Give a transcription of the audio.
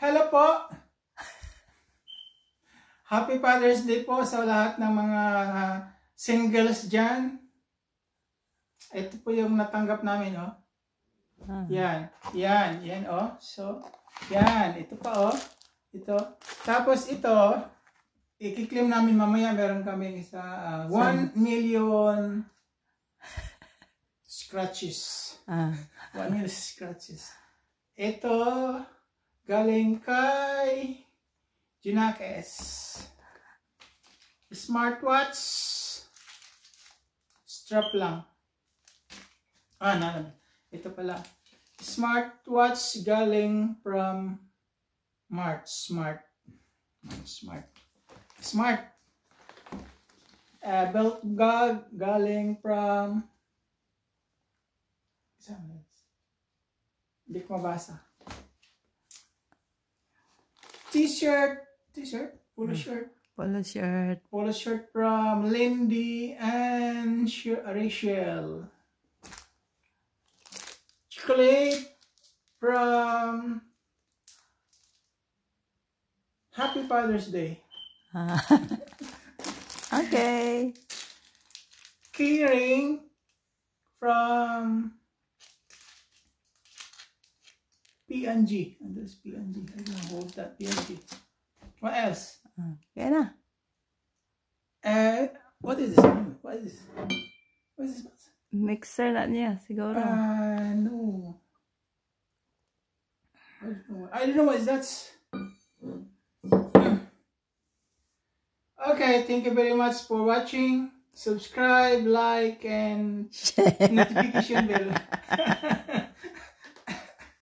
Hello po! Happy Father's Day po sa lahat ng mga singles dyan. Ito po yung natanggap namin, oh. Yan, oh. So, yan, ito pa, oh. Ito. Tapos ito, i-claim namin mamaya, meron kami isa, 1 million scratches. 1 million scratches. Ito, galing kay Junakes. Smartwatch. Strap lang. Ito pala. Smartwatch galing from Smart. Belt bag galing from hindi ko mabasa. T-shirt, polo shirt from Lindy and Rachel. Chocolate from Happy Father's Day. Okay. Keyring from P&G. And there's P&G. I don't hold that P&G. What else? Yan na. What is this? What is this? Mixer na niya, siguro. No. I don't know what is that. Okay, thank you very much for watching. Subscribe, like, and notification bell.